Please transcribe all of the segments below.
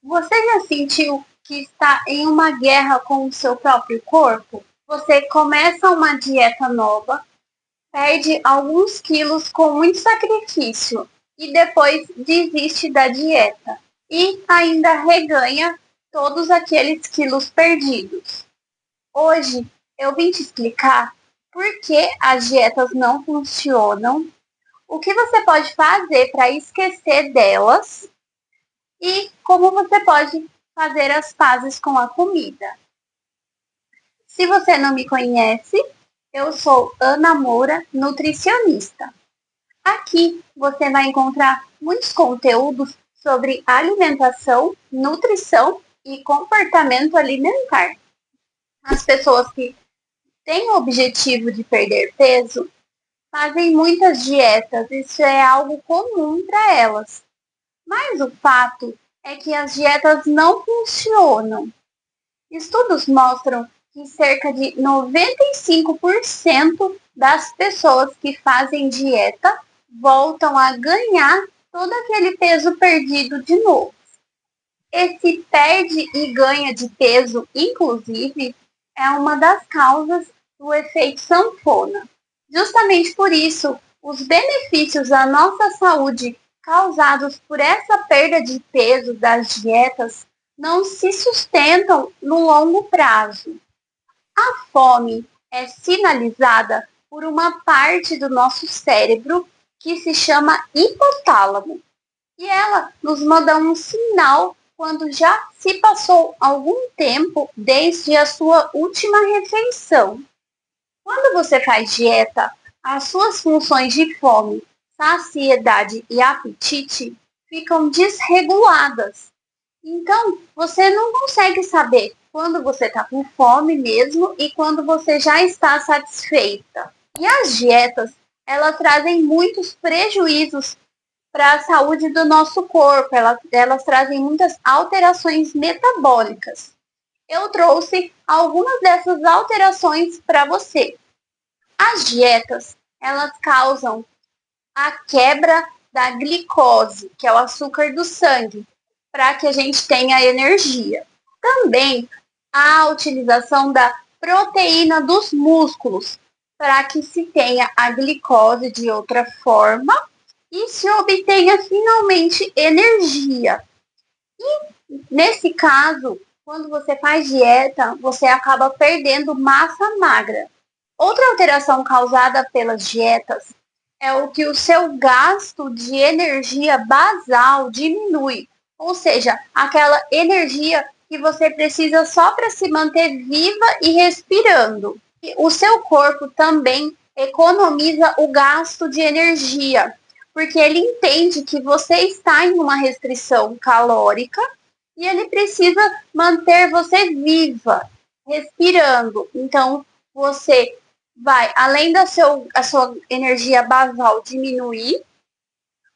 Você já sentiu que está em uma guerra com o seu próprio corpo? Você começa uma dieta nova, perde alguns quilos com muito sacrifício e depois desiste da dieta e ainda reganha todos aqueles quilos perdidos. Hoje eu vim te explicar por que as dietas não funcionam, o que você pode fazer para esquecer delas e como você pode fazer as pazes com a comida. Se você não me conhece, eu sou Ana Moura, nutricionista. Aqui você vai encontrar muitos conteúdos sobre alimentação, nutrição e comportamento alimentar. As pessoas que têm o objetivo de perder peso fazem muitas dietas, isso é algo comum para elas. Mas o fato é que as dietas não funcionam. Estudos mostram que cerca de 95% das pessoas que fazem dieta voltam a ganhar todo aquele peso perdido de novo. Esse perde e ganha de peso, inclusive, é uma das causas do efeito sanfona. Justamente por isso, os benefícios à nossa saúde causados por essa perda de peso das dietas não se sustentam no longo prazo. A fome é sinalizada por uma parte do nosso cérebro que se chama hipotálamo. E ela nos manda um sinal quando já se passou algum tempo desde a sua última refeição. Quando você faz dieta, as suas funções de fome, saciedade e apetite ficam desreguladas. Então, você não consegue saber quando você está com fome mesmo e quando você já está satisfeita. E as dietas, elas trazem muitos prejuízos para a saúde do nosso corpo, elas trazem muitas alterações metabólicas. Eu trouxe algumas dessas alterações para você. As dietas, elas causam a quebra da glicose, que é o açúcar do sangue, para que a gente tenha energia. Também a utilização da proteína dos músculos, para que se tenha a glicose de outra forma e se obtenha finalmente energia. E nesse caso, quando você faz dieta, você acaba perdendo massa magra. Outra alteração causada pelas dietas é o que o seu gasto de energia basal diminui, ou seja, aquela energia que você precisa só para se manter viva e respirando. E o seu corpo também economiza o gasto de energia, porque ele entende que você está em uma restrição calórica e ele precisa manter você viva, respirando. Então, você vai, além da a sua energia basal diminuir,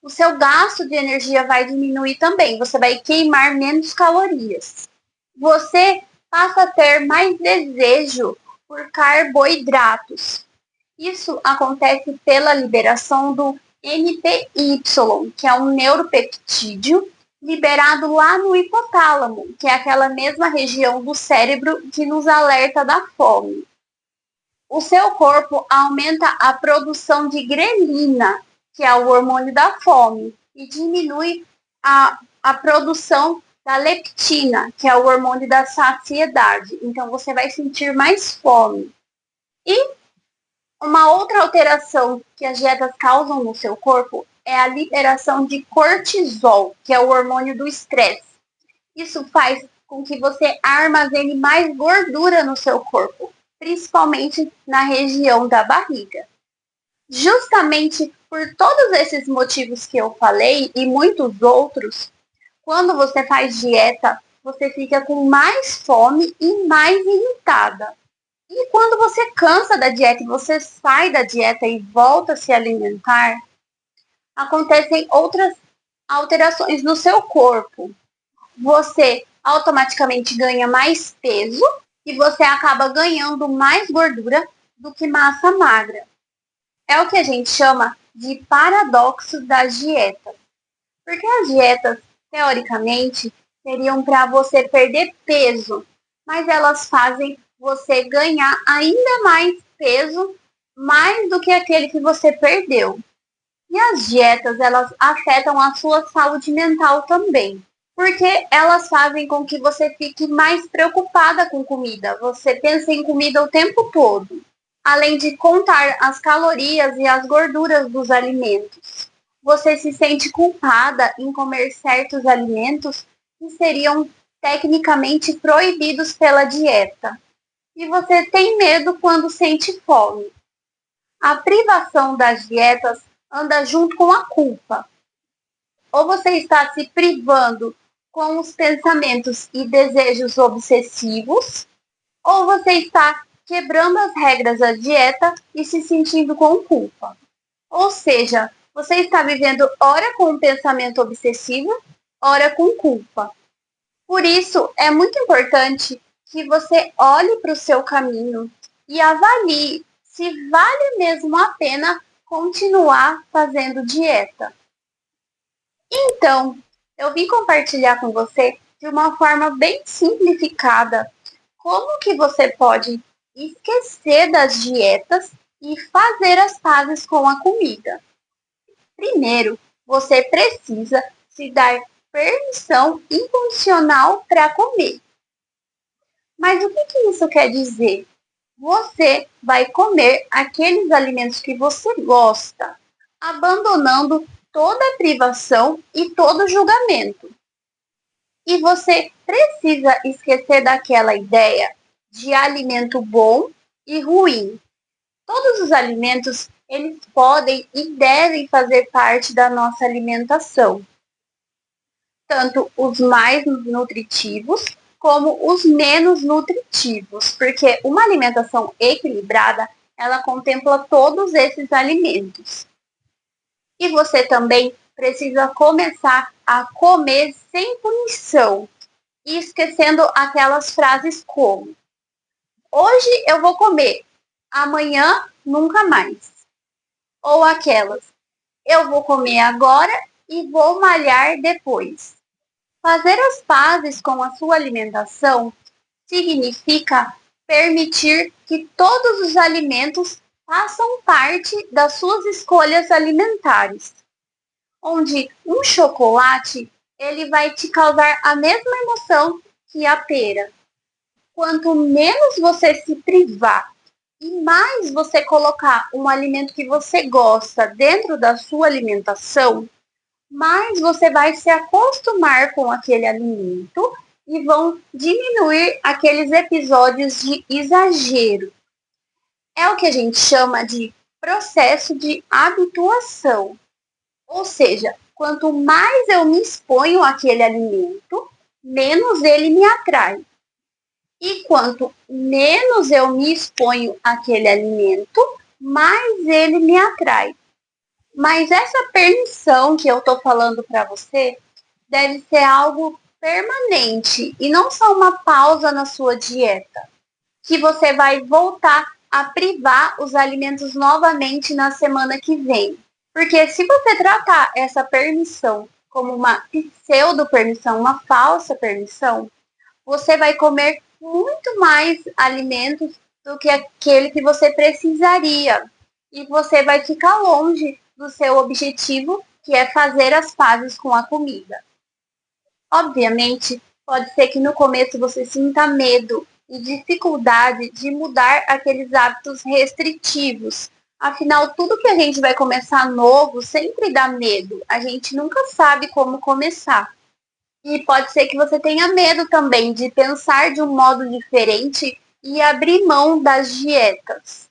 o seu gasto de energia vai diminuir também. Você vai queimar menos calorias. Você passa a ter mais desejo por carboidratos. Isso acontece pela liberação do NPY, que é um neuropeptídeo liberado lá no hipotálamo, que é aquela mesma região do cérebro que nos alerta da fome. O seu corpo aumenta a produção de grelina, que é o hormônio da fome, e diminui a produção da leptina, que é o hormônio da saciedade. Então, você vai sentir mais fome. E uma outra alteração que as dietas causam no seu corpo é a liberação de cortisol, que é o hormônio do estresse. Isso faz com que você armazene mais gordura no seu corpo, principalmente na região da barriga. Justamente por todos esses motivos que eu falei e muitos outros, quando você faz dieta, você fica com mais fome e mais irritada. E quando você cansa da dieta e você sai da dieta e volta a se alimentar, acontecem outras alterações no seu corpo. Você automaticamente ganha mais peso e você acaba ganhando mais gordura do que massa magra. É o que a gente chama de paradoxo das dietas. Porque as dietas, teoricamente, seriam para você perder peso, mas elas fazem você ganhar ainda mais peso, mais do que aquele que você perdeu. E as dietas, elas afetam a sua saúde mental também, porque elas fazem com que você fique mais preocupada com comida. Você pensa em comida o tempo todo, além de contar as calorias e as gorduras dos alimentos. Você se sente culpada em comer certos alimentos que seriam tecnicamente proibidos pela dieta. E você tem medo quando sente fome. A privação das dietas anda junto com a culpa. Ou você está se privando com os pensamentos e desejos obsessivos, ou você está quebrando as regras da dieta e se sentindo com culpa. Ou seja, você está vivendo ora com um pensamento obsessivo, ora com culpa. Por isso, é muito importante que você olhe para o seu caminho e avalie se vale mesmo a pena continuar fazendo dieta. Então, eu vim compartilhar com você de uma forma bem simplificada como que você pode esquecer das dietas e fazer as pazes com a comida. Primeiro, você precisa se dar permissão incondicional para comer. Mas o que isso quer dizer? Você vai comer aqueles alimentos que você gosta, abandonando toda a privação e todo julgamento. E você precisa esquecer daquela ideia de alimento bom e ruim. Todos os alimentos, eles podem e devem fazer parte da nossa alimentação. Tanto os mais nutritivos como os menos nutritivos, porque uma alimentação equilibrada, ela contempla todos esses alimentos. E você também precisa começar a comer sem punição, e esquecendo aquelas frases como: hoje eu vou comer, amanhã nunca mais. Ou aquelas: eu vou comer agora e vou malhar depois. Fazer as pazes com a sua alimentação significa permitir que todos os alimentos façam parte das suas escolhas alimentares. Onde um chocolate, ele vai te causar a mesma emoção que a pera. Quanto menos você se privar e mais você colocar um alimento que você gosta dentro da sua alimentação, mais você vai se acostumar com aquele alimento e vão diminuir aqueles episódios de exagero. É o que a gente chama de processo de habituação. Ou seja, quanto mais eu me exponho àquele alimento, menos ele me atrai. E quanto menos eu me exponho àquele alimento, mais ele me atrai. Mas essa permissão que eu estou falando para você deve ser algo permanente e não só uma pausa na sua dieta, que você vai voltar a privar os alimentos novamente na semana que vem. Porque se você tratar essa permissão como uma pseudo-permissão, uma falsa permissão, você vai comer muito mais alimentos do que aquele que você precisaria. E você vai ficar longe do seu objetivo, que é fazer as pazes com a comida. Obviamente, pode ser que no começo você sinta medo e dificuldade de mudar aqueles hábitos restritivos. Afinal, tudo que a gente vai começar novo sempre dá medo. A gente nunca sabe como começar. E pode ser que você tenha medo também de pensar de um modo diferente e abrir mão das dietas.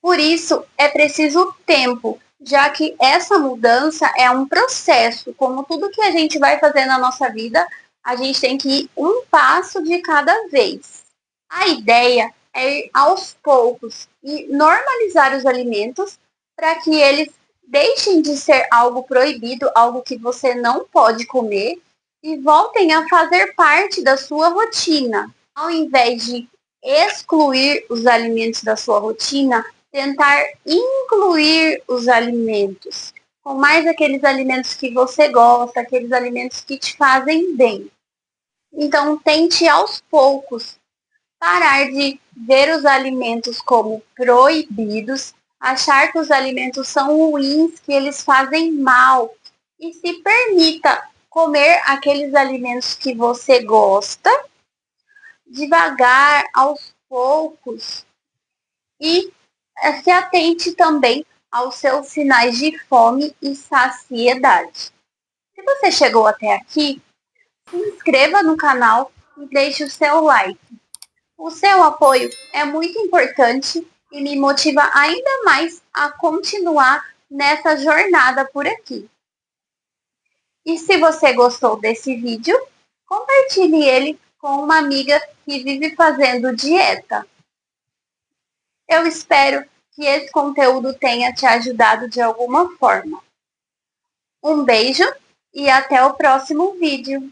Por isso, é preciso tempo, já que essa mudança é um processo. Como tudo que a gente vai fazer na nossa vida, a gente tem que ir um passo de cada vez. A ideia é ir aos poucos e normalizar os alimentos para que eles deixem de ser algo proibido, algo que você não pode comer, e voltem a fazer parte da sua rotina. Ao invés de excluir os alimentos da sua rotina, tentar incluir os alimentos, com mais aqueles alimentos que você gosta, aqueles alimentos que te fazem bem. Então, tente aos poucos parar de ver os alimentos como proibidos, achar que os alimentos são ruins, que eles fazem mal, e se permita comer aqueles alimentos que você gosta, devagar, aos poucos, e se atente também aos seus sinais de fome e saciedade. Se você chegou até aqui, se inscreva no canal e deixe o seu like. O seu apoio é muito importante e me motiva ainda mais a continuar nessa jornada por aqui. E se você gostou desse vídeo, compartilhe ele com uma amiga que vive fazendo dieta. Eu espero que esse conteúdo tenha te ajudado de alguma forma. Um beijo e até o próximo vídeo.